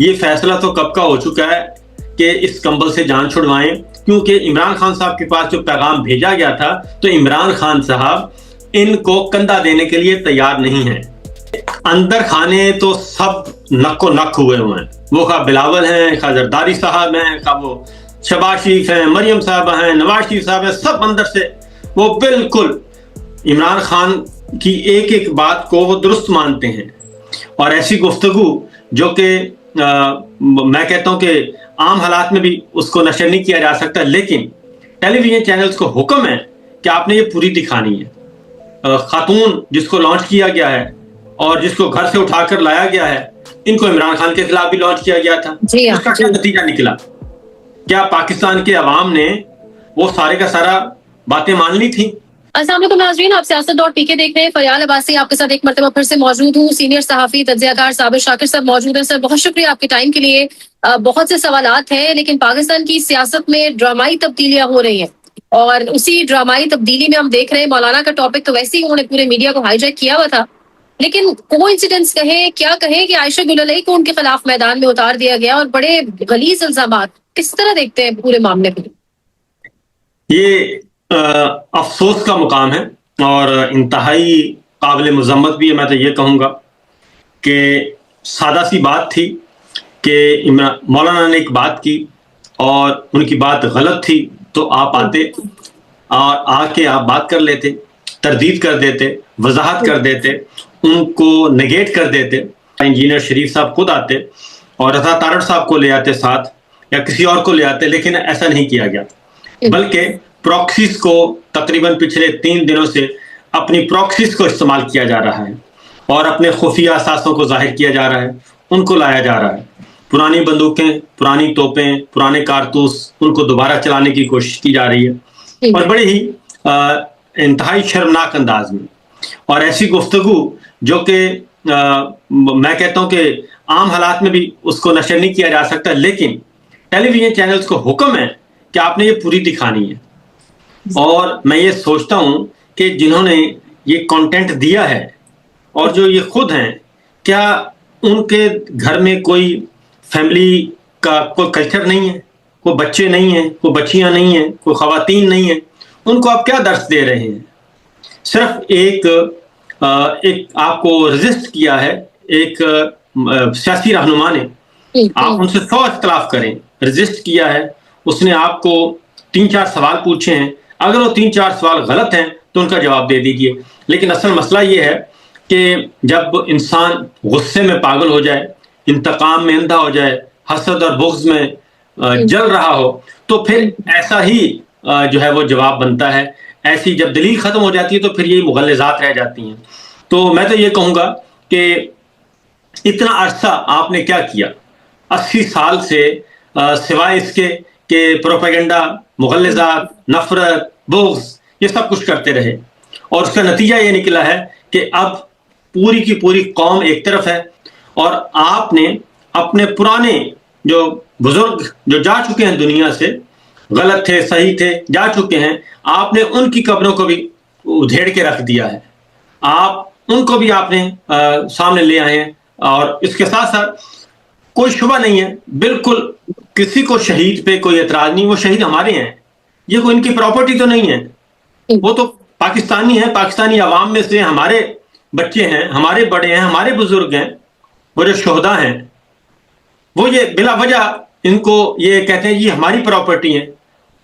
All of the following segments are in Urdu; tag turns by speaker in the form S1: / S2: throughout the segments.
S1: یہ فیصلہ تو کب کا ہو چکا ہے کہ اس کمبل سے جان چھڑوائیں، کیونکہ عمران خان صاحب کے پاس جو پیغام بھیجا گیا تھا تو عمران خان صاحب ان کو کندھا دینے کے لیے تیار نہیں ہیں۔ اندر کھانے تو سب نک و نک ہوئے ہیں، وہ خواہ بلاول ہیں، خواہ زرداری صاحب ہیں، خواہ وہ شہباز شریف ہیں، مریم صاحب ہیں، نواز شریف صاحب ہیں، سب اندر سے وہ بالکل عمران خان کی ایک ایک بات کو وہ درست مانتے ہیں، اور ایسی گفتگو جو کہ میں کہتا ہوں کہ عام حالات میں بھی اس کو نشر نہیں کیا جا سکتا، لیکن ٹیلی ویژن چینلز کو حکم ہے کہ آپ نے یہ پوری دکھانی ہے۔ خاتون جس کو لانچ کیا گیا ہے اور جس کو گھر سے اٹھا کر لایا گیا ہے، ان کو عمران خان کے خلاف بھی لانچ کیا گیا تھا۔ اس کا کیا نتیجہ نکلا؟ کیا پاکستان کے عوام نے وہ سارے کا سارا باتیں مان لی تھیں؟
S2: السلام علیکم ناظرین، آپ سیاست ڈاٹ پی کے دیکھ رہے ہیں۔ فریال عباسی آپ کے ساتھ ایک مرتبہ پھر سے موجود ہوں۔ سینئر صحافی تجزیہ کار صابر شاکر صاحب موجود ہیں۔ سر بہت شکریہ آپ کے ٹائم کے لیے۔ بہت سے سوالات ہیں، لیکن پاکستان کی سیاست میں ڈرامائی تبدیلیاں ہو رہی ہیں، اور اسی ڈرامائی تبدیلی میں ہم دیکھ رہے ہیں مولانا کا ٹاپک تو ویسے ہی انہوں نے پورے میڈیا کو ہائی جیک کیا ہوا تھا، لیکن کوئنسیڈنس کہیں کیا کہیں کہ عائشہ گل علیہ کو ان کے خلاف میدان میں اتار دیا گیا، اور بڑے غلیظ الزامات۔ کس طرح دیکھتے ہیں پورے معاملے کو؟
S1: یہ افسوس کا مقام ہے اور انتہائی قابل مذمت بھی ہے۔ میں تو یہ کہوں گا کہ سادہ سی بات تھی کہ مولانا نے ایک بات کی اور ان کی بات غلط تھی تو آپ آتے اور آ کے آپ بات کر لیتے، تردید کر دیتے، وضاحت کر دیتے، ان کو نگیٹ کر دیتے۔ انجینئر شریف صاحب خود آتے اور رضا تارڑ صاحب کو لے آتے ساتھ، یا کسی اور کو لے آتے، لیکن ایسا نہیں کیا گیا، بلکہ پروکسیز کو تقریباً پچھلے 3 دنوں سے اپنی پروکسیز کو استعمال کیا جا رہا ہے اور اپنے خفیہ اثاثوں کو ظاہر کیا جا رہا ہے، ان کو لایا جا رہا ہے۔ پرانی بندوقیں، پرانی توپیں، پرانے کارتوس، ان کو دوبارہ چلانے کی کوشش کی جا رہی ہے، اور بڑے ہی انتہائی شرمناک انداز میں، اور ایسی گفتگو جو کہ میں کہتا ہوں کہ عام حالات میں بھی اس کو نشر نہیں کیا جا سکتا، لیکن ٹیلی ویژن چینلز کو حکم ہے کہ آپ نے یہ پوری دکھانی ہے۔ اور میں یہ سوچتا ہوں کہ جنہوں نے یہ کنٹینٹ دیا ہے اور جو یہ خود ہیں، کیا ان کے گھر میں کوئی فیملی کا کوئی کلچر نہیں ہے، کوئی بچے نہیں ہیں، کوئی بچیاں نہیں ہیں، کوئی خواتین نہیں ہیں؟ ان کو آپ کیا درس دے رہے ہیں؟ صرف ایک آپ کو رجسٹ کیا ہے ایک سیاسی رہنما نے، آپ ان سے 100 اختلاف کریں، رجسٹ کیا ہے، اس نے آپ کو 3-4 سوال پوچھے ہیں، اگر وہ 3-4 سوال غلط ہیں تو ان کا جواب دے دیجئے۔ لیکن اصل مسئلہ یہ ہے کہ جب انسان غصے میں پاگل ہو جائے، انتقام میں اندھا ہو جائے، حسد اور بغض میں جل رہا ہو، تو پھر ایسا ہی جو ہے وہ جواب بنتا ہے۔ ایسی جب دلیل ختم ہو جاتی ہے تو پھر یہ مغلظات رہ جاتی ہیں۔ تو میں تو یہ کہوں گا کہ اتنا عرصہ آپ نے کیا کیا؟ 80 سال سے سوائے اس کے کہ پروپیگنڈا، مغلظات، نفرت، بغض، یہ سب کچھ کرتے رہے، اور اس کا نتیجہ یہ نکلا ہے کہ اب پوری کی پوری قوم ایک طرف ہے، اور آپ نے اپنے پرانے جو بزرگ جو جا چکے ہیں دنیا سے، غلط تھے، صحیح تھے، جا چکے ہیں، آپ نے ان کی قبروں کو بھی ادھیڑ کے رکھ دیا ہے، آپ ان کو بھی آپ نے سامنے لے آئے ہیں۔ اور اس کے ساتھ ساتھ کوئی شبہ نہیں ہے، بالکل کسی کو شہید پہ کوئی اعتراض نہیں، وہ شہید ہمارے ہیں، یہ کوئی ان کی پراپرٹی تو نہیں ہے، وہ تو پاکستانی ہیں، پاکستانی عوام میں سے ہمارے بچے ہیں، ہمارے بڑے ہیں، ہمارے بزرگ ہیں، وہ جو شہداء ہیں، وہ یہ بلا وجہ ان کو یہ کہتے ہیں یہ ہماری پراپرٹی ہے۔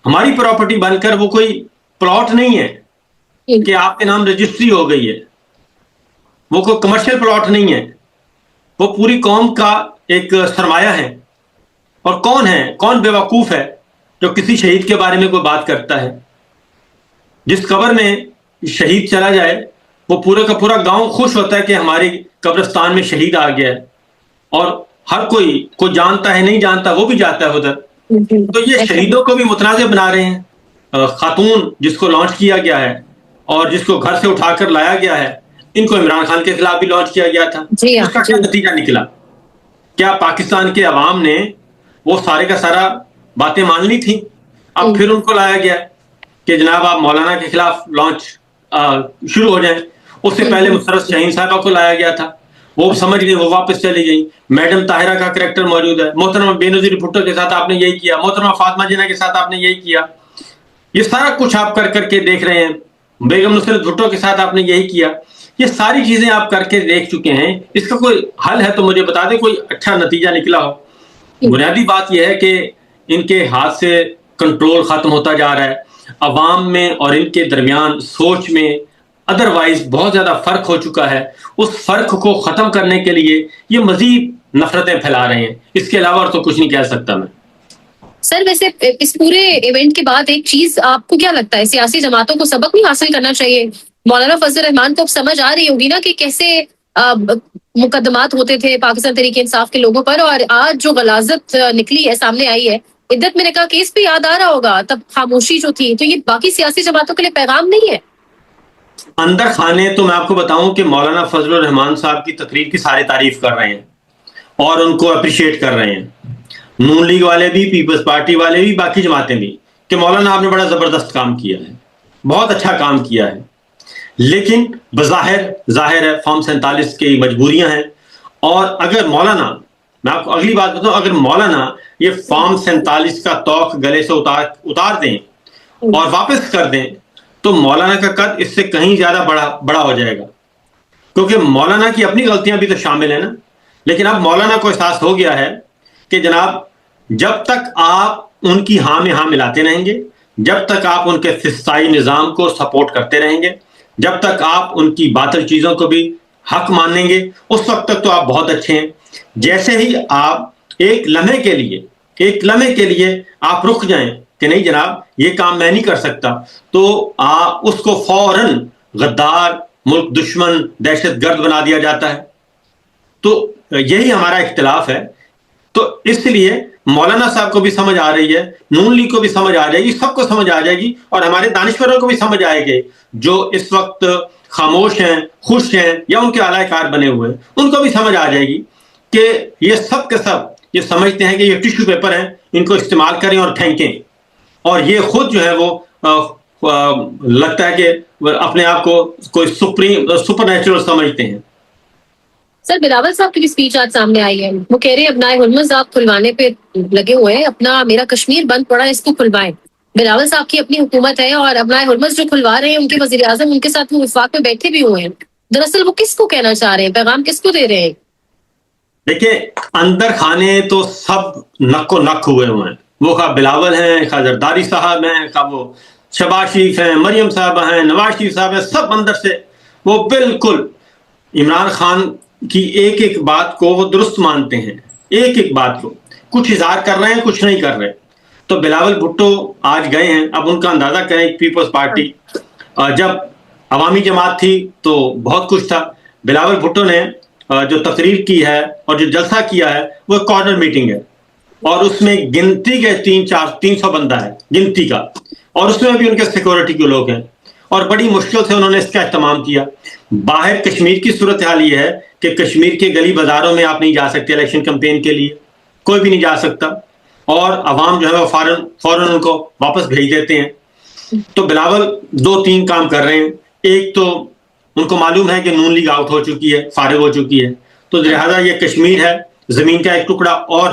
S1: ہماری پراپرٹی بن کر وہ کوئی پلاٹ نہیں ہے کہ آپ کے نام رجسٹری ہو گئی ہے، وہ کوئی کمرشل پلاٹ نہیں ہے، وہ پوری قوم کا ایک سرمایہ ہے۔ اور کون بیوقوف ہے جو کسی شہید کے بارے میں کوئی بات کرتا ہے؟ جس قبر میں شہید چلا جائے وہ پورے کا پورا گاؤں خوش ہوتا ہے کہ ہمارے قبرستان میں شہید آ گیا ہے، اور ہر کوئی جانتا ہے نہیں جانتا وہ بھی جاتا ہے ادھر۔ تو یہ شہیدوں کو بھی متنازع بنا رہے ہیں۔ خاتون جس کو لانچ کیا گیا ہے اور جس کو گھر سے اٹھا کر لایا گیا ہے، ان کو عمران خان کے خلاف بھی لانچ کیا گیا تھا۔ اس کا کیا نتیجہ نکلا؟ کیا پاکستان کے عوام نے وہ سارے کا سارا باتیں مان لی تھیں؟ اب پھر ان کو لایا گیا کہ جناب آپ مولانا کے خلاف لانچ شروع ہو جائیں۔ اس سے پہلے مسرت شاہین صاحبہ کو لایا گیا تھا، وہ سمجھ گئی, وہ واپس چلی گئی. میڈم طاہرہ کا کریکٹر موجود ہے, محترمہ بینظیر بھٹو کے ساتھ آپ نے یہی کیا, محترمہ فاطمہ جناح کے ساتھ آپ نے یہی کیا. یہ سارا کچھ آپ کر کے دیکھ رہے ہیں. بیگم نصرت بھٹو کے ساتھ آپ نے یہی کیا. یہ ساری چیزیں آپ کر کے دیکھ چکے ہیں. اس کا کوئی حل ہے تو مجھے بتا دیں, کوئی اچھا نتیجہ نکلا ہو. بنیادی بات یہ ہے کہ ان کے ہاتھ سے کنٹرول ختم ہوتا جا رہا ہے. عوام میں اور ان کے درمیان سوچ میں ادروائز بہت زیادہ فرق ہو چکا ہے. اس فرق کو ختم کرنے کے لیے یہ مزید نفرتیں پھیلا رہے ہیں. اس کے علاوہ تو کچھ نہیں کہہ سکتا میں.
S2: سر ویسے اس پورے ایونٹ کے بعد ایک چیز آپ کو کیا لگتا ہے, سیاسی جماعتوں کو سبق بھی حاصل کرنا چاہیے؟ مولانا فضل الرحمان کو اب سمجھ آ رہی ہوگی نا کہ کیسے مقدمات ہوتے تھے پاکستان تحریک انصاف کے لوگوں پر, اور آج جو غلاظت نکلی ہے, سامنے آئی ہے, عدت میں نے کہا کیس بھی یاد آ رہا ہوگا, تب خاموشی جو تھی. تو یہ باقی سیاسی جماعتوں کے لیے پیغام نہیں ہے؟
S1: اندر خانے تو میں آپ کو بتاؤں کہ مولانا فضل الرحمان صاحب کی تقریر کی سارے تعریف کر رہے ہیں اور ان کو اپریشیٹ کر رہے ہیں. نون لیگ والے بھی, پیپلز پارٹی والے بھی, باقی جماعتیں بھی, کہ مولانا آپ نے بڑا زبردست کام کیا ہے, بہت اچھا کام کیا ہے. لیکن ظاہر ہے فارم 47 کی مجبوریاں ہیں. اور اگر مولانا, میں آپ کو اگلی بات بتاؤں, اگر مولانا یہ فارم 47 کا توق گلے سے اتار دیں اور واپس کر دیں تو مولانا کا قد اس سے کہیں زیادہ بڑا ہو جائے گا. کیونکہ مولانا کی اپنی غلطیاں بھی تو شامل ہیں نا. لیکن اب مولانا کو احساس ہو گیا ہے کہ جناب جب تک آپ ان کی ہاں میں ہاں ملاتے رہیں گے, جب تک آپ ان کے فسطائی نظام کو سپورٹ کرتے رہیں گے, جب تک آپ ان کی باطل چیزوں کو بھی حق مانیں گے, اس وقت تک تو آپ بہت اچھے ہیں. جیسے ہی آپ ایک لمحے کے لیے آپ رک جائیں کہ نہیں جناب یہ کام میں نہیں کر سکتا, تو آپ اس کو فوراً غدار, ملک دشمن, دہشت گرد بنا دیا جاتا ہے. تو یہی ہمارا اختلاف ہے. تو اس لیے مولانا صاحب کو بھی سمجھ آ رہی ہے, نون لیگ کو بھی سمجھ آ جائے گی, سب کو سمجھ آ جائے گی, اور ہمارے دانشوروں کو بھی سمجھ آئے گی جو اس وقت خاموش ہیں, خوش ہیں, یا ان کے اعلی کار بنے ہوئے, ان کو بھی سمجھ آ جائے گی کہ یہ سب کے سب یہ سمجھتے ہیں کہ یہ ٹیشو پیپر ہیں, ان کو استعمال کریں اور پھینکیں. اور یہ خود جو ہے وہ لگتا ہے کہ اپنے آپ کو کوئی سپر نیچرل سمجھتے ہیں.
S2: سر بلاول صاحب کی بھی اسپیچ آج سامنے آئی ہے, وہ کہہ رہے ہیں ابنائے ہرمز آپ کھلوانے پہ لگے ہوئے ہیں, اپنا میرا کشمیر بند پڑا ہے اس کو کھلوائیں. بلاول صاحب کی اپنی حکومت ہے اور ابنائے ہرمز جو کھلوا رہے ہیں ان کے وزیر اعظم ان کے ساتھ وہ وفاق میں بیٹھے بھی ہوئے ہیں. دراصل وہ کس کو کہنا چاہ رہے ہیں, پیغام کس کو دے رہے ہیں؟
S1: دیکھیں اندر خانے تو سب نک و نک ہوئے ہیں. وہ خواہ بلاول ہیں, خواہ زرداری صاحب ہیں, خواہ وہ شہباز شریف ہیں, مریم صاحبہ ہیں, نواز شریف صاحب ہیں, سب اندر سے وہ بالکل عمران خان کی ایک بات کو وہ درست مانتے ہیں, ایک بات کو, کچھ اظہار کر رہے ہیں, کچھ نہیں کر رہے. تو بلاول بھٹو آج گئے ہیں, اب ان کا اندازہ کریں. پیپلز پارٹی جب عوامی جماعت تھی تو بہت کچھ تھا. بلاول بھٹو نے جو تقریر کی ہے اور جو جلسہ کیا ہے وہ کارنر میٹنگ ہے, اور اس میں گنتی کے 300 بندہ ہے گنتی کا, اور اس میں بھی ان کے سیکورٹی کے لوگ ہیں, اور بڑی مشکل سے انہوں نے اس کا اہتمام کیا. باہر کشمیر کی صورتحال یہ ہے کہ کشمیر کے گلی بازاروں میں آپ نہیں جا سکتے الیکشن کمپین کے لیے, کوئی بھی نہیں جا سکتا, اور عوام جو ہے وہ فوراً ان کو واپس بھیج دیتے ہیں. تو بلاول 2-3 کام کر رہے ہیں. ایک تو ان کو معلوم ہے کہ نون لیگ آؤٹ ہو چکی ہے, فارغ ہو چکی ہے, تو لہٰذا یہ کشمیر ہے, زمین کا ایک ٹکڑا اور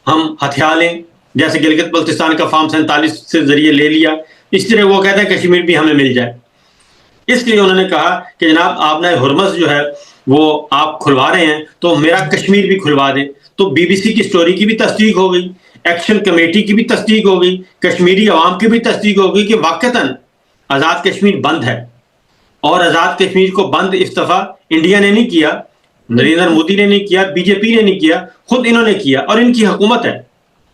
S1: ہم ہتھیار لیں, جیسے گلگت بلتستان کا فارم 47 سے ذریعے لے لیا, اس طرح وہ کہتے ہیں کشمیر بھی ہمیں مل جائے. اس لیے انہوں نے کہا کہ جناب آپ نے ہرمز جو ہے وہ آپ کھلوا رہے ہیں تو میرا کشمیر بھی کھلوا دیں. تو بی بی سی کی سٹوری کی بھی تصدیق ہو گئی, ایکشن کمیٹی کی بھی تصدیق ہو گئی, کشمیری عوام کی بھی تصدیق ہو گئی کہ واقعتاً آزاد کشمیر بند ہے. اور آزاد کشمیر کو بند اس دفعہ انڈیا نے نہیں کیا, نریندر مودی نے نہیں کیا, بی جے پی نے نہیں کیا, خود انہوں نے کیا, اور ان کی حکومت ہے,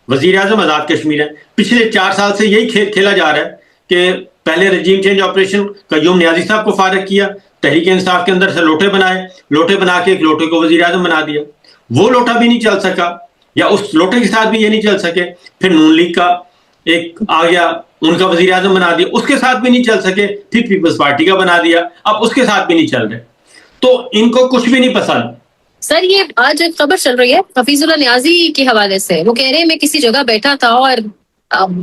S1: وزیر اعظم آزاد کشمیر ہے. پچھلے 4 سال سے یہی کھیل کھیلا جا رہا ہے کہ پہلے رجیم چینج آپریشن قیوم نیازی صاحب کو فارغ کیا, تحریک انصاف کے اندر سے لوٹے بنا کے ایک لوٹے کو وزیر اعظم بنا دیا. وہ لوٹا بھی نہیں چل سکا, یا اس لوٹے کے ساتھ بھی یہ نہیں چل سکے. پھر نون لیگ کا ایک آ گیا, ان کا وزیر اعظم بنا دیا, اس کے ساتھ بھی نہیں چل سکے. پھر پیپلز پارٹی کا بنا دیا, اب اس کے ساتھ بھی نہیں چل رہے. تو ان کو کچھ بھی نہیں پسند.
S2: سر یہ آج ایک خبر چل رہی ہے حفیظ اللہ نیازی کے حوالے سے, وہ کہہ رہے ہیں میں کسی جگہ بیٹھا تھا اور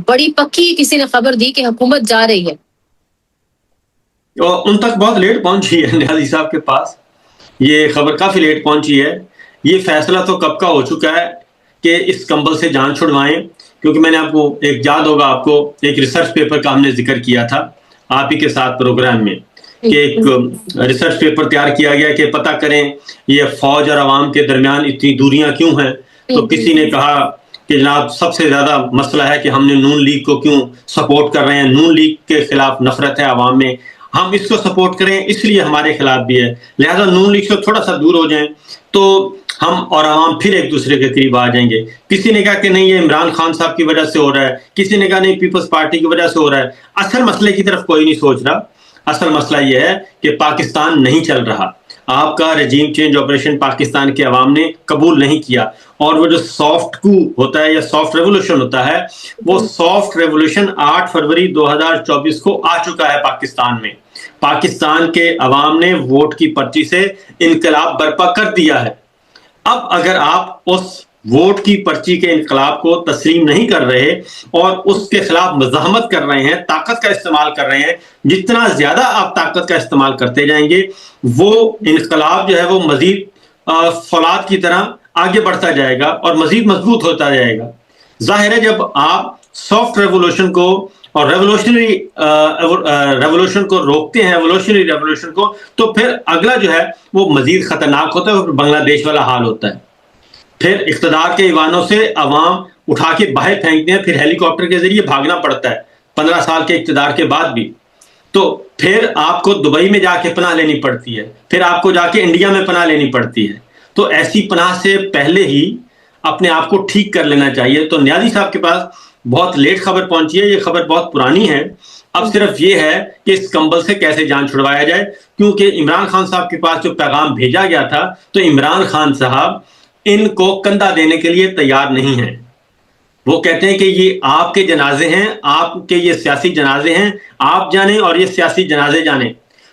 S2: بڑی پکی کسی نے خبر دی کہ حکومت جا رہی ہے.
S1: ان تک بہت لیٹ پہنچی ہے نیازی صاحب کے پاس. یہ خبر کافی لیٹ پہنچی ہے. یہ فیصلہ تو کب کا ہو چکا ہے کہ اس کمبل سے جان چھڑوائیں, کیونکہ میں نے آپ کو ایک یاد ہوگا, آپ کو ایک ریسرچ پیپر کا ہم نے ذکر کیا تھا آپ ہی کے ساتھ پروگرام میں, کہ ایک ریسرچ پیپر تیار کیا گیا کہ پتہ کریں یہ فوج اور عوام کے درمیان اتنی دوریاں کیوں ہیں. تو کسی نے کہا کہ جناب سب سے زیادہ مسئلہ ہے کہ ہم نے نون لیگ کو کیوں سپورٹ کر رہے ہیں, نون لیگ کے خلاف نفرت ہے عوام میں, ہم اس کو سپورٹ کریں اس لیے ہمارے خلاف بھی ہے, لہذا نون لیگ سے تھوڑا سا دور ہو جائیں تو ہم اور عوام پھر ایک دوسرے کے قریب آ جائیں گے. کسی نے کہا کہ نہیں یہ عمران خان صاحب کی وجہ سے ہو رہا ہے, کسی نے کہا نہیں پیپلز پارٹی کی وجہ سے ہو رہا ہے. اصل مسئلے کی طرف کوئی نہیں سوچ رہا. اصل مسئلہ یہ ہے کہ پاکستان نہیں چل رہا, آپ کا رجیم چینج آپریشن پاکستان کے عوام نے قبول نہیں کیا, اور وہ جو سافٹ کو ہوتا ہے یا سافٹ ریولوشن ہوتا ہے, وہ سافٹ ریولوشن 8 فروری 2024 کو آ چکا ہے پاکستان میں. پاکستان کے عوام نے ووٹ کی پرچی سے انقلاب برپا کر دیا ہے. اب اگر آپ اس ووٹ کی پرچی کے انقلاب کو تسلیم نہیں کر رہے اور اس کے خلاف مزاحمت کر رہے ہیں, طاقت کا استعمال کر رہے ہیں, جتنا زیادہ آپ طاقت کا استعمال کرتے جائیں گے وہ انقلاب جو ہے وہ مزید فولاد کی طرح آگے بڑھتا جائے گا اور مزید مضبوط ہوتا جائے گا. ظاہر ہے جب آپ سافٹ ریولوشن کو اور ریولوشن کو روکتے ہیں, ایوولوشنری ریولوشن کو, تو پھر اگلا جو ہے وہ مزید خطرناک ہوتا ہے, اور بنگلہ دیش والا حال ہوتا ہے. پھر اقتدار کے ایوانوں سے عوام اٹھا کے باہر پھینکتے ہیں, پھر ہیلی کاپٹر کے ذریعے بھاگنا پڑتا ہے 15 سال کے اقتدار کے بعد بھی. تو پھر آپ کو دبئی میں جا کے پناہ لینی پڑتی ہے, پھر آپ کو جا کے انڈیا میں پناہ لینی پڑتی ہے. تو ایسی پناہ سے پہلے ہی اپنے آپ کو ٹھیک کر لینا چاہیے. تو نیازی صاحب کے پاس بہت لیٹ خبر پہنچی ہے, یہ خبر بہت پرانی ہے. اب صرف یہ ہے کہ اس کمبل سے کیسے جان چھڑوایا جائے, کیونکہ عمران خان صاحب کے پاس جو پیغام بھیجا گیا تھا تو عمران خان صاحب ان کو کندھا دینے کے لیے تیار نہیں ہیں. وہ کہتے ہیں کہ یہ آپ کے جنازے ہیں, آپ کے یہ سیاسی جنازے ہیں, آپ جانیں اور یہ سیاسی جنازے جانیں.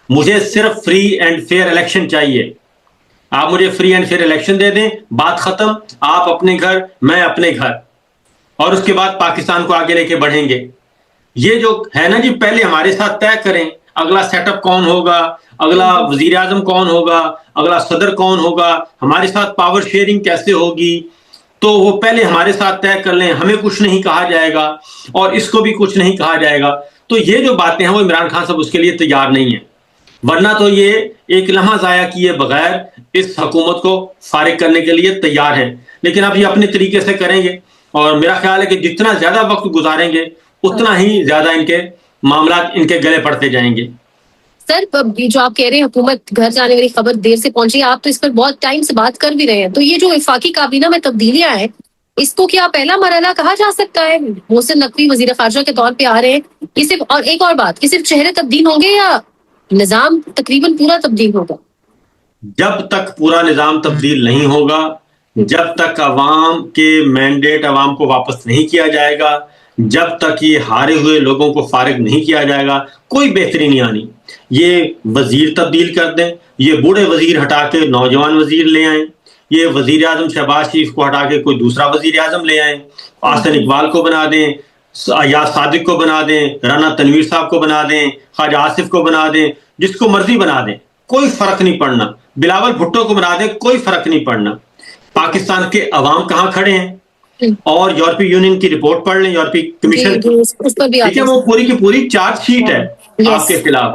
S1: مجھے صرف فری اینڈ فیئر الیکشن چاہیے, آپ مجھے فری اینڈ فیئر الیکشن دے دیں, بات ختم, آپ اپنے گھر میں اپنے گھر, اور اس کے بعد پاکستان کو آگے لے کے بڑھیں گے. یہ جو ہے نا جی, پہلے ہمارے ساتھ طے کریں اگلا سیٹ اپ کون ہوگا, اگلا وزیر اعظم کون ہوگا, اگلا صدر کون ہوگا, ہمارے ساتھ پاور شیئرنگ کیسے ہوگی, تو وہ پہلے ہمارے ساتھ طے کر لیں, ہمیں کچھ نہیں کہا جائے گا اور اس کو بھی کچھ نہیں کہا جائے گا. تو یہ جو باتیں ہیں وہ عمران خان صاحب اس کے لیے تیار نہیں ہیں, ورنہ تو یہ ایک لمحہ ضائع کیے بغیر اس حکومت کو فارغ کرنے کے لیے تیار ہیں. لیکن اب یہ اپنے طریقے سے کریں گے, اور میرا خیال ہے کہ جتنا زیادہ وقت گزاریں گے اتنا ہی زیادہ ان کے معاملات ان کے گلے پڑتے جائیں گے.
S2: سر جو آپ کہہ رہے ہیں حکومت گھر جانے والی خبر دیر سے پہنچی, آپ تو اس پر بہت ٹائم سے بات کر بھی رہے ہیں, تو یہ جو وفاقی کابینہ میں تبدیلیاں ہیں اس کو کیا پہلا مرحلہ کہا جا سکتا ہے؟ محسن نقوی وزیر خارجہ کے طور پہ آ رہے ہیں, یہ صرف, اور ایک اور بات, کہ صرف چہرے تبدیل ہوں گے یا نظام تقریباً پورا تبدیل ہوگا؟
S1: جب تک پورا نظام تبدیل نہیں ہوگا, جب تک عوام کے مینڈیٹ عوام کو واپس نہیں کیا جائے گا, جب تک یہ ہارے ہوئے لوگوں کو فارغ نہیں کیا جائے گا, کوئی بہتری نہیں آنی. یہ وزیر تبدیل کر دیں, یہ بوڑھے وزیر ہٹا کے نوجوان وزیر لے آئیں, یہ وزیر اعظم شہباز شریف کو ہٹا کے کوئی دوسرا وزیر اعظم لے آئیں, احسن اقبال کو بنا دیں, ایاز صادق کو بنا دیں, رانا تنویر صاحب کو بنا دیں, خواجہ آصف کو بنا دیں, جس کو مرضی بنا دیں, کوئی فرق نہیں پڑنا. بلاول بھٹو کو بنا دیں, کوئی فرق نہیں پڑنا. پاکستان کے عوام کہاں کھڑے ہیں, اور یورپی یونین کی رپورٹ پڑھ لیں, یورپی کمیشن, ٹھیک ہے, وہ پوری کی پوری چارج شیٹ ہے آپ کے خلاف,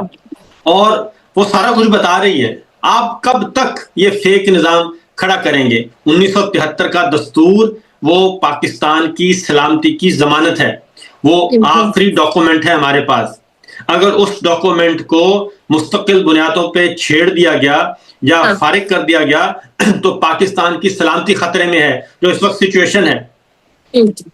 S1: اور وہ سارا کچھ بتا رہی ہے. آپ کب تک یہ فیک نظام کھڑا کریں گے؟ 1973 کا دستور وہ پاکستان کی سلامتی کی ضمانت ہے, وہ آخری ڈاکومنٹ ہے ہمارے پاس. اگر اس ڈاکومنٹ کو مستقل بنیادوں پہ چھیڑ دیا گیا یا فارغ کر دیا گیا تو پاکستان کی سلامتی خطرے میں ہے, جو اس وقت سچویشن ہے.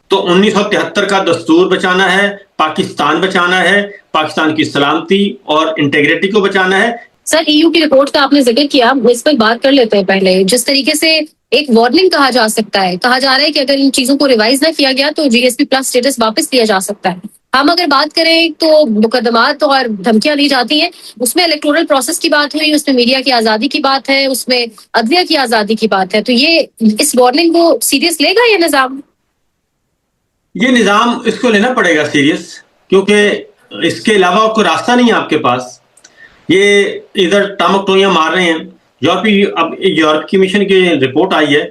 S1: تو 1973 کا دستور بچانا ہے, پاکستان بچانا ہے, پاکستان کی سلامتی اور انٹیگریٹی کو بچانا ہے.
S2: سر ای یو کی رپورٹ کا آپ نے ذکر کیا, اس پر بات کر لیتے ہیں. پہلے جس طریقے سے ایک وارننگ کہا جا سکتا ہے, کہا جا رہا ہے کہ اگر ان چیزوں کو ریوائز نہ کیا گیا تو جی ایس پی پلس اسٹیٹس واپس لیا جا سکتا ہے. ہم اگر بات کریں تو مقدمات اور دھمکیاں دی جاتی ہیں, اس میں الیکٹورل پروسیس کی بات ہوئی, اس میں میڈیا کی آزادی کی بات ہے, اس میں عدلیہ کی آزادی کی بات ہے. تو یہ اس وارننگ کو سیریس لے گا یہ نظام؟
S1: یہ نظام اس کو لینا پڑے گا سیریس, کیونکہ اس کے علاوہ کوئی راستہ نہیں ہے آپ کے پاس. یہ ادھر ٹامک ٹوئیاں مار رہے ہیں, یورپ کی مشن کی رپورٹ آئی ہے،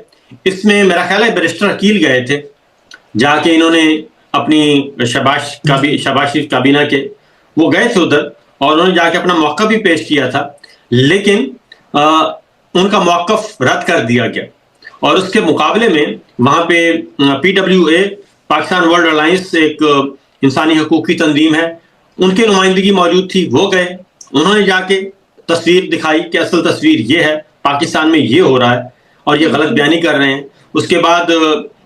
S1: اس میں میرا خیال ہے بیرسٹر عقیل گئے تھے، جا کے انہوں نے اپنی شاباش شریف کابینہ کے وہ گئے تھے ادھر، اور انہوں نے جا کے اپنا موقف بھی پیش کیا تھا، لیکن ان کا موقف رد کر دیا گیا، اور اس کے مقابلے میں وہاں پہ PWA پاکستان ورلڈ الائنس ایک انسانی حقوق کی تنظیم ہے، ان کی نمائندگی موجود تھی، وہ گئے، انہوں نے جا کے تصویر دکھائی کہ اصل تصویر یہ ہے، پاکستان میں یہ ہو رہا ہے اور یہ غلط بیانی کر رہے ہیں۔ اس کے بعد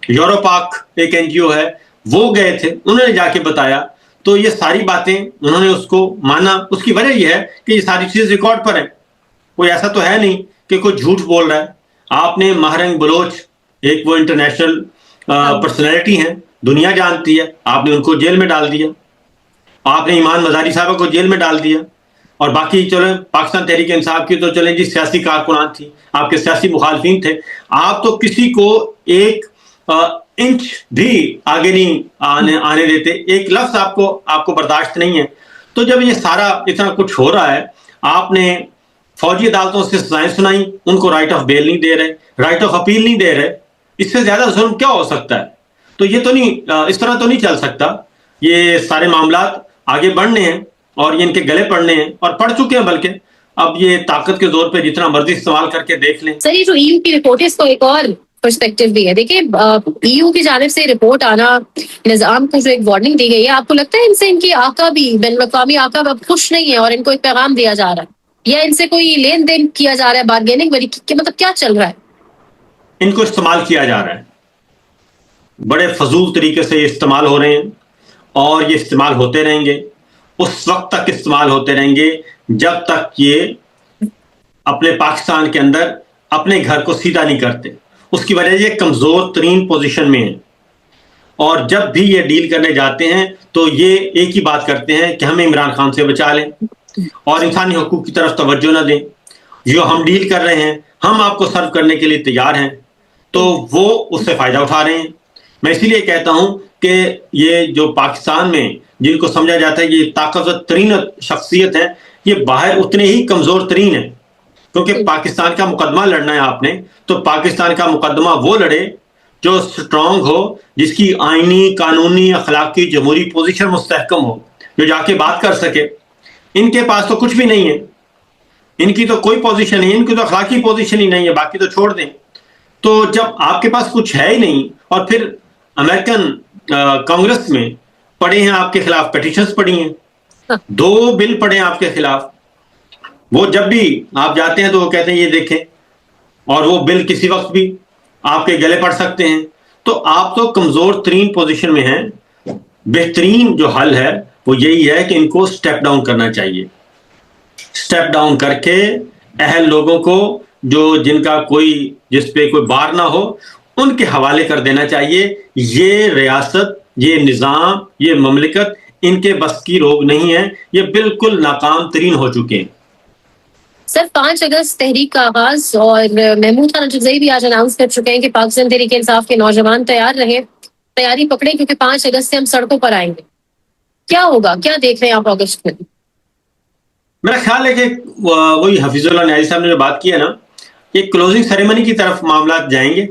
S1: یورو پاک ایک NGO ہے، وہ گئے تھے، انہوں نے جا کے بتایا، تو یہ ساری باتیں انہوں نے اس کو مانا۔ اس کی وجہ یہ ہے کہ یہ ساری چیز ریکارڈ پر ہے، کوئی ایسا تو ہے نہیں کہ کوئی جھوٹ بول رہا ہے۔ آپ نے ماہرنگ بلوچ، ایک وہ انٹرنیشنل پرسنالٹی ہیں، دنیا جانتی ہے، آپ نے ان کو جیل میں ڈال دیا، آپ نے ایمان مزاری صاحبہ کو جیل میں ڈال دیا، اور باقی چلیں پاکستان تحریک انصاف کی تو چلیں جی سیاسی کارکنان تھی، آپ کے سیاسی مخالفین تھے، آپ تو کسی کو ایک انچ بھی آگے نہیں آنے دیتے، ایک لفظ آپ کو برداشت نہیں ہے۔ تو جب یہ سارا اتنا کچھ ہو رہا ہے، آپ نے فوجی عدالتوں سے سزائیں سنائیں، ان کو رائٹ آف بیل نہیں دے رہے، رائٹ آف اپیل نہیں دے رہے، اس سے زیادہ ظلم کیا ہو سکتا ہے؟ تو یہ تو نہیں، اس طرح تو نہیں چل سکتا، یہ سارے معاملات آگے بڑھنے ہیں اور یہ ان کے گلے پڑنے ہیں، اور پڑ چکے ہیں، بلکہ اب یہ طاقت کے زور پہ جتنا مرضی استعمال کر کے دیکھ لیں۔
S2: سر یہ جو EU کی رپورٹ ہے، اس کو ایک اور پرسپیکٹو بھی ہے، دیکھیں EU کی جانب سے رپورٹ آنا، نظام کو جو ایک وارننگ دی گئی ہے، آپ کو لگتا ہے ان سے ان کی آقا بھی، بین الاقوامی آقا اب خوش نہیں ہے اور ان کو ایک پیغام دیا جا رہا ہے، یا ان سے کوئی لین دین کیا جا رہا ہے، بارگیننگ والی، کہ مطلب کیا چل رہا ہے؟
S1: ان کو استعمال کیا جا رہا ہے، بڑے فضول طریقے سے یہ استعمال ہو رہے ہیں، اور یہ استعمال ہوتے رہیں گے، اس وقت تک استعمال ہوتے رہیں گے جب تک یہ اپنے پاکستان کے اندر اپنے گھر کو سیدھا نہیں کرتے۔ اس کی وجہ یہ کمزور ترین پوزیشن میں ہیں، اور جب بھی یہ ڈیل کرنے جاتے ہیں تو یہ ایک ہی بات کرتے ہیں کہ ہمیں عمران خان سے بچا لیں اور انسانی حقوق کی طرف توجہ نہ دیں، جو ہم ڈیل کر رہے ہیں ہم آپ کو سرو کرنے کے لیے تیار ہیں، تو وہ اس سے فائدہ اٹھا رہے ہیں۔ میں اسی لیے کہتا ہوں کہ یہ جو پاکستان میں جن کو سمجھا جاتا ہے یہ طاقتور ترین شخصیت ہے، یہ باہر اتنے ہی کمزور ترین ہیں، کیونکہ پاکستان کا مقدمہ لڑنا ہے آپ نے، تو پاکستان کا مقدمہ وہ لڑے جو سٹرونگ ہو، جس کی آئینی، قانونی، اخلاقی، جمہوری پوزیشن مستحکم ہو، جو جا کے بات کر سکے۔ ان کے پاس تو کچھ بھی نہیں ہے، ان کی تو کوئی پوزیشن نہیں، ان کی تو اخلاقی پوزیشن ہی نہیں ہے، باقی تو چھوڑ دیں۔ تو جب آپ کے پاس کچھ ہے ہی نہیں، اور پھر امریکن کانگریس میں پڑے ہیں آپ کے خلاف پیٹیشنز پڑی ہیں، 2 بل پڑے ہیں آپ کے خلاف، وہ جب بھی آپ جاتے ہیں تو وہ کہتے ہیں یہ دیکھیں، اور وہ بل کسی وقت بھی آپ کے گلے پڑ سکتے ہیں۔ تو آپ تو کمزور ترین پوزیشن میں ہیں۔ بہترین جو حل ہے وہ یہی ہے کہ ان کو سٹیپ ڈاؤن کرنا چاہیے، سٹیپ ڈاؤن کر کے اہل لوگوں کو، جن کا جس پہ کوئی بار نہ ہو، ان کے حوالے کر دینا چاہیے۔ یہ ریاست، یہ نظام، یہ مملکت ان کے بس کی روگ نہیں ہے، یہ بالکل ناکام ترین ہو چکے ہیں۔
S2: سر 5 اگست تحریک کا آغاز، اور محمود خان اجزئی بھی آج اناؤنس کر چکے ہیں کہ پاکستان تحریک انصاف کے نوجوان تیار رہیں، تیاری پکڑیں، کیونکہ 5 اگست سے ہم سڑکوں پر آئیں گے۔ کیا ہوگا، کیا دیکھ رہے ہیں آپ اگست میں؟
S1: میرا خیال ہے کہ وہی حفیظ اللہ نیازی صاحب نے جو بات کی ہے نا، ایک کلوزنگ سیریمنی کی طرف معاملات جائیں گے،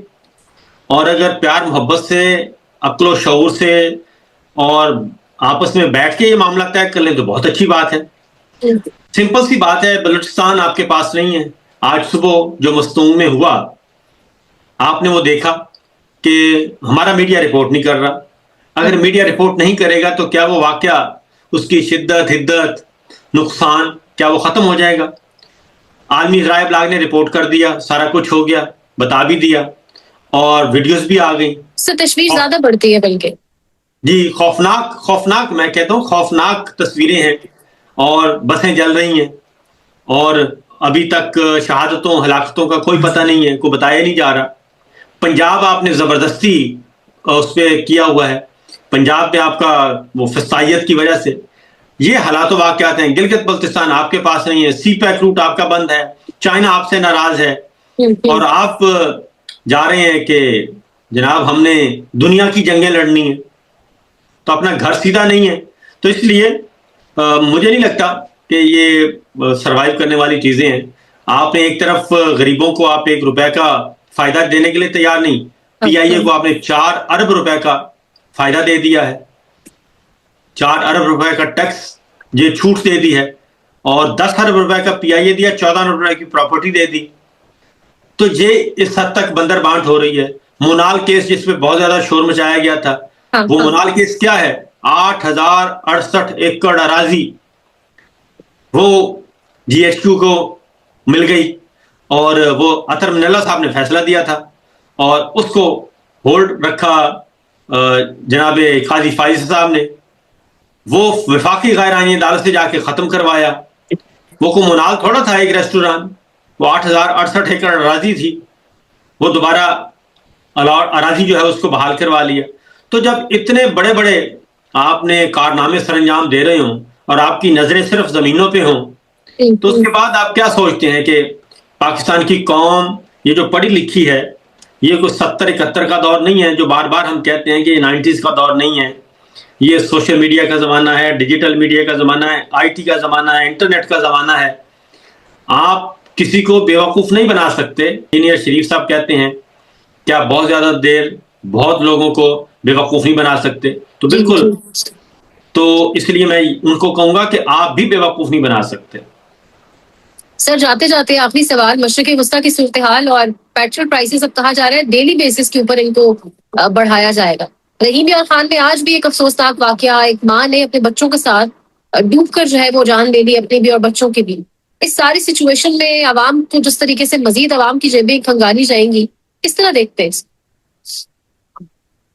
S1: اور اگر پیار محبت سے، عقل و شعور سے، اور آپس میں بیٹھ کے یہ معاملہ طے کر لیں تو بہت اچھی بات ہے۔ سمپل سی بات ہے، بلوچستان آپ کے پاس نہیں ہے۔ آج صبح جو مستونگ میں ہوا، آپ نے وہ دیکھا کہ ہمارا میڈیا رپورٹ نہیں کر رہا۔ اگر میڈیا رپورٹ نہیں کرے گا تو کیا وہ واقعہ، اس کی شدت، حدت، نقصان، کیا وہ ختم ہو جائے گا؟ عالمی ذرائع ابلاغ نے رپورٹ کر دیا، سارا کچھ ہو گیا، بتا بھی دیا، اور ویڈیوز بھی آ گئی۔
S2: اس سے تشویش زیادہ بڑھتی ہے، بلکہ
S1: جی خوفناک میں کہتا ہوں، خوفناک تصویریں ہیں، اور بسیں جل رہی ہیں، اور ابھی تک شہادتوں، ہلاکتوں کا کوئی پتہ نہیں ہے، کوئی بتایا نہیں جا رہا۔ پنجاب آپ نے زبردستی اس پہ کیا ہوا ہے، پنجاب میں آپ کا وہ فسطائیت کی وجہ سے یہ حالات و واقعات ہیں۔ گلگت بلتستان آپ کے پاس نہیں ہے، سی پیک روٹ آپ کا بند ہے، چائنا آپ سے ناراض ہے، اور آپ جا رہے ہیں کہ جناب ہم نے دنیا کی جنگیں لڑنی ہیں، تو اپنا گھر سیدھا نہیں ہے۔ تو اس لیے مجھے نہیں لگتا کہ یہ سروائیو کرنے والی چیزیں ہیں۔ آپ نے ایک طرف غریبوں کو آپ 1 روپے کا فائدہ دینے کے لیے تیار نہیں, پی آئی اے کو آپ نے 4 ارب روپے کا فائدہ دے دیا ہے, 4 ارب روپے کا ٹیکس یہ چھوٹ دے دی ہے, اور 10 ارب روپے کا پی آئی اے دیا, 14 ارب روپے کی پراپرٹی دے دی. تو یہ اس حد تک بندر بانٹ ہو رہی ہے. مونال کیس جس پہ بہت زیادہ شور مچایا گیا تھا, وہ مونال کیس کیا ہے؟ 8068 ایکڑ اراضی وہ جی ایچ کیو کو مل گئی, اور وہ اطہر منالہ صاحب نے فیصلہ دیا تھا, اور اس کو ہولڈ رکھا جناب قاضی فائز صاحب نے. وہ وفاقی غیر آئینی عدالت سے جا کے ختم کروایا. وہ کو مونال تھوڑا تھا ایک ریسٹوران, وہ 8068 ایکڑ اراضی تھی, وہ دوبارہ اراضی جو ہے اس کو بحال کروا لیا. تو جب اتنے بڑے بڑے آپ نے کارنامے سر انجام دے رہے ہوں اور آپ کی نظریں صرف زمینوں پہ ہوں, تو اس کے بعد آپ کیا سوچتے ہیں کہ پاکستان کی قوم یہ جو پڑھی لکھی ہے, یہ کوئی 70-71 کا دور نہیں ہے جو بار بار ہم کہتے ہیں کہ یہ 90s کا دور نہیں ہے, یہ سوشل میڈیا کا زمانہ ہے, ڈیجیٹل میڈیا کا زمانہ ہے, آئی ٹی کا زمانہ ہے, انٹرنیٹ کا زمانہ ہے. آپ کسی کو بیوقوف نہیں بنا سکتے. انجینئر شریف صاحب کہتے ہیں کہ آپ بہت زیادہ دیر بہت لوگوں کو بیوقوف نہیں بنا سکتے. تو بالکل, تو اس لیے میں ان کو کہوں گا کہ آپ بھی بیوقوف نہیں بنا سکتے.
S2: سر جاتے جاتے آخری سوال, مشرق وسطیٰ کی صورتحال اور پیٹرول پرائسز, اب کہا جا رہا ہے ڈیلی بیسس کے اوپر ان کو بڑھایا جائے گا. رحیم یار خان میں آج بھی ایک افسوسناک واقعہ, ایک ماں نے اپنے بچوں کے ساتھ ڈوب کر جو ہے وہ جان لے لی, اپنی بھی اور بچوں کی بھی. اس ساری سچویشن میں عوام کو جس طریقے سے مزید عوام کی جیبیں کھنگالی جائیں گی, کس طرح دیکھتے ہیں؟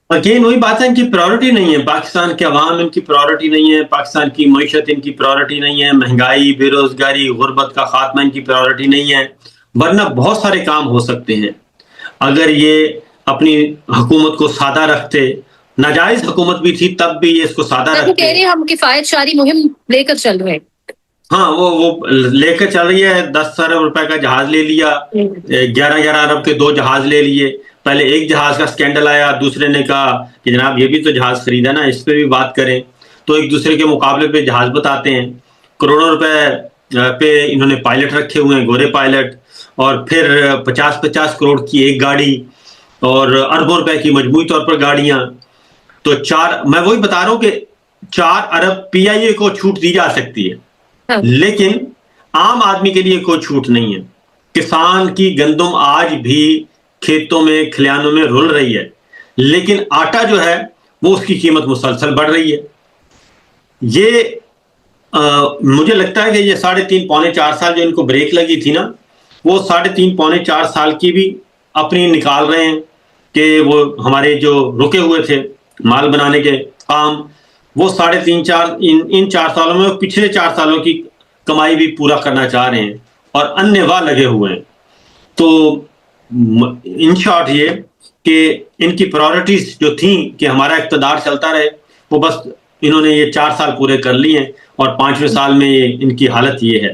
S1: اگین وہی بات ہے, ان کی پرائورٹی نہیں ہے. پاکستان کے عوام ان کی پرائورٹی نہیں ہے, پاکستان کی معیشت ان کی پرائورٹی نہیں ہے, مہنگائی, بے روزگاری, غربت کا خاتمہ ان کی پرائورٹی نہیں ہے. ورنہ بہت سارے کام ہو سکتے ہیں اگر یہ اپنی حکومت کو سادہ رکھتے. ناجائز حکومت بھی تھی تب بھی یہ اس کو سادہ رکھتے.
S2: کہہ رہے ہیں ہم کفایت شاری مہم لے کر چل رہے ہیں.
S1: ہاں, وہ لے کر چل رہی ہے. 10 ارب روپے کا جہاز لے لیا, 11 ارب کے 2 جہاز لے لیے. پہلے ایک جہاز کا سکینڈل آیا, دوسرے نے کہا کہ جناب یہ بھی تو جہاز خریدا نا, اس پہ بھی بات کریں. تو ایک دوسرے کے مقابلے پہ جہاز بتاتے ہیں. کروڑوں روپے پہ انہوں نے پائلٹ رکھے ہوئے ہیں, گورے پائلٹ, اور پھر 50-50 کروڑ کی ایک گاڑی, اور اربوں روپے کی مجموعی طور پر گاڑیاں. تو میں وہی بتا رہا ہوں کہ 4 ارب پی آئی اے کو چھوٹ دی جا سکتی ہے, لیکن عام آدمی کے لیے کوئی چھوٹ نہیں ہے. کسان کی گندم آج بھی کھیتوں میں, کھلیانوں میں رول رہی ہے, لیکن آٹا جو ہے وہ اس کی قیمت مسلسل بڑھ رہی ہے. یہ مجھے لگتا ہے کہ یہ 3.5-4 سال جو ان کو بریک لگی تھی نا, وہ 3.5-4 سال کی بھی اپنی نکال رہے ہیں کہ وہ ہمارے جو رکے ہوئے تھے مال بنانے کے کام, وہ 3.5-4 ان 4 سالوں میں پچھلے 4 سالوں کی کمائی بھی پورا کرنا چاہ رہے ہیں, اور انیہ واہ لگے ہوئے ہیں. تو ان شارٹ یہ کہ ان کی پرائورٹیز جو تھیں کہ ہمارا اقتدار چلتا رہے, وہ بس انہوں نے یہ 4 سال پورے کر لی ہیں, اور 5ویں سال میں ان کی حالت یہ ہے.